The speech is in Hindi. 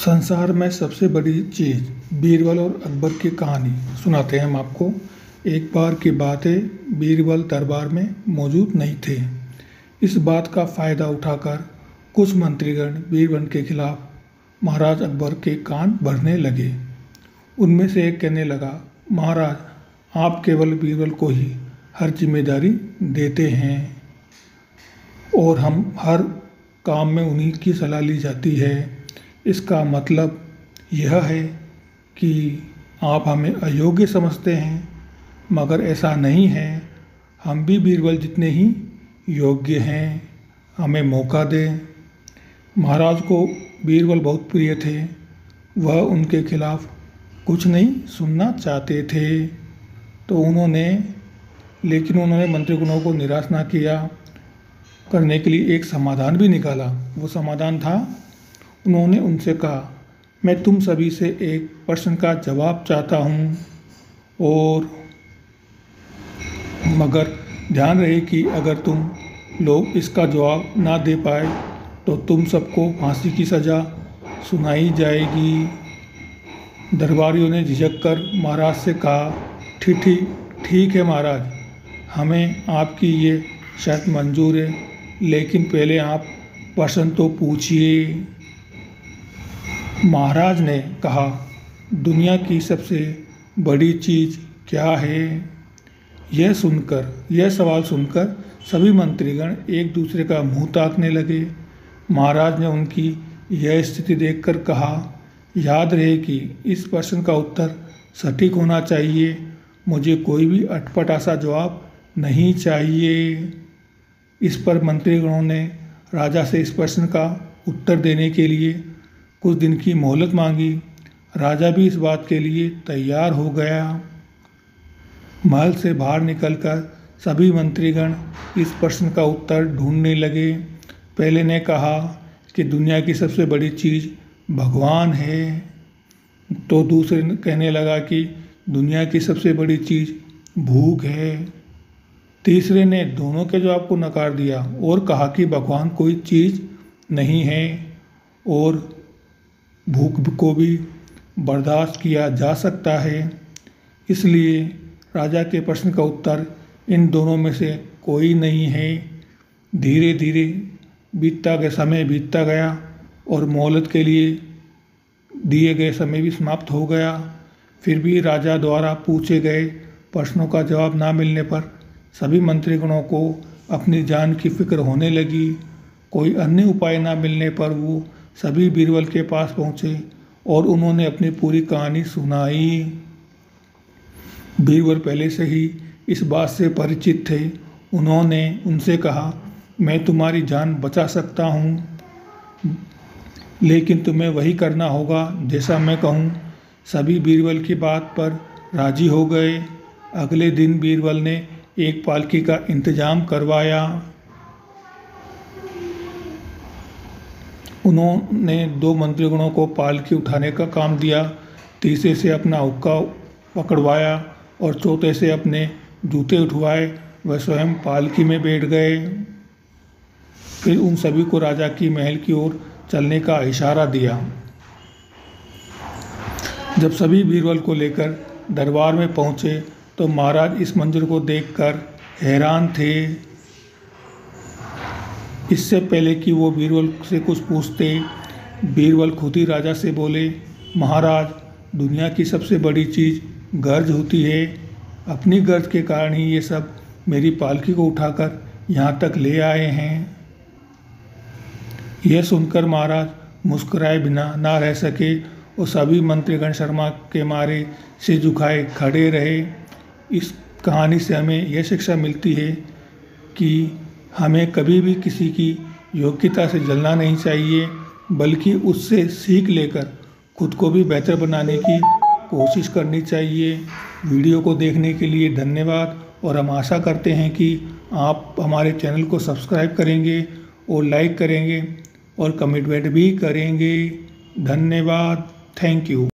संसार में सबसे बड़ी चीज़ बीरबल और अकबर की कहानी सुनाते हैं हम आपको। एक बार की बात है, बीरबल दरबार में मौजूद नहीं थे। इस बात का फ़ायदा उठाकर कुछ मंत्रीगण बीरबल के खिलाफ महाराज अकबर के कान भरने लगे। उनमें से एक कहने लगा, महाराज, आप केवल बीरबल को ही हर जिम्मेदारी देते हैं और हम हर काम में उन्हीं की सलाह ली जाती है। इसका मतलब यह है कि आप हमें अयोग्य समझते हैं, मगर ऐसा नहीं है। हम भी बीरबल जितने ही योग्य हैं, हमें मौका दें। महाराज को बीरबल बहुत प्रिय थे। वह उनके खिलाफ कुछ नहीं सुनना चाहते थे। लेकिन उन्होंने मंत्रीगणों को निराश ना किया। करने के लिए एक समाधान भी निकाला। वो समाधान था, उन्होंने उनसे कहा, मैं तुम सभी से एक प्रश्न का जवाब चाहता हूँ, और मगर ध्यान रहे कि अगर तुम लोग इसका जवाब ना दे पाए तो तुम सबको फांसी की सज़ा सुनाई जाएगी। दरबारियों ने झिझक कर महाराज से कहा, ठीक है महाराज, हमें आपकी ये शर्त मंजूर है, लेकिन पहले आप प्रश्न तो पूछिए। महाराज ने कहा, दुनिया की सबसे बड़ी चीज़ क्या है? यह सवाल सुनकर सभी मंत्रीगण एक दूसरे का मुंह ताकने लगे। महाराज ने उनकी यह स्थिति देखकर कहा, याद रहे कि इस प्रश्न का उत्तर सटीक होना चाहिए। मुझे कोई भी अटपटा सा जवाब नहीं चाहिए। इस पर मंत्रीगणों ने राजा से इस प्रश्न का उत्तर देने के लिए कुछ दिन की मोहलत मांगी। राजा भी इस बात के लिए तैयार हो गया। महल से बाहर निकलकर सभी मंत्रीगण इस प्रश्न का उत्तर ढूंढने लगे। पहले ने कहा कि दुनिया की सबसे बड़ी चीज़ भगवान है, तो दूसरे ने कहने लगा कि दुनिया की सबसे बड़ी चीज़ भूख है। तीसरे ने दोनों के जवाब को नकार दिया और कहा कि भगवान कोई चीज़ नहीं है और भूख को भी बर्दाश्त किया जा सकता है। इसलिए राजा के प्रश्न का उत्तर इन दोनों में से कोई नहीं है। धीरे धीरे समय बीतता गया और मोहलत के लिए दिए गए समय भी समाप्त हो गया। फिर भी राजा द्वारा पूछे गए प्रश्नों का जवाब ना मिलने पर सभी मंत्रीगणों को अपनी जान की फिक्र होने लगी। कोई अन्य उपाय ना मिलने पर वो सभी बीरबल के पास पहुँचे और उन्होंने अपनी पूरी कहानी सुनाई। बीरबल पहले से ही इस बात से परिचित थे। उन्होंने उनसे कहा, मैं तुम्हारी जान बचा सकता हूँ, लेकिन तुम्हें वही करना होगा जैसा मैं कहूँ। सभी बीरबल की बात पर राजी हो गए। अगले दिन बीरबल ने एक पालकी का इंतजाम करवाया। उन्होंने 2 मंत्रीगणों को पालकी उठाने का काम दिया, तीसरे से अपना हुक्का पकड़वाया और चौथे से अपने जूते उठवाए। वह स्वयं पालकी में बैठ गए। फिर उन सभी को राजा की महल की ओर चलने का इशारा दिया। जब सभी बीरबल को लेकर दरबार में पहुंचे तो महाराज इस मंजर को देखकर हैरान थे। इससे पहले कि वो बीरबल से कुछ पूछते, बीरबल खुद ही राजा से बोले, महाराज, दुनिया की सबसे बड़ी चीज़ गर्ज होती है। अपनी गर्ज के कारण ही ये सब मेरी पालकी को उठाकर यहाँ तक ले आए हैं। यह सुनकर महाराज मुस्कुराए बिना ना रह सके और सभी मंत्रीगण शर्मा के मारे सिर झुकाए खड़े रहे। इस कहानी से हमें यह शिक्षा मिलती है कि हमें कभी भी किसी की योग्यता से जलना नहीं चाहिए, बल्कि उससे सीख लेकर खुद को भी बेहतर बनाने की कोशिश करनी चाहिए। वीडियो को देखने के लिए धन्यवाद, और हम आशा करते हैं कि आप हमारे चैनल को सब्सक्राइब करेंगे और लाइक करेंगे और कमेंट भी करेंगे। धन्यवाद। Thank you.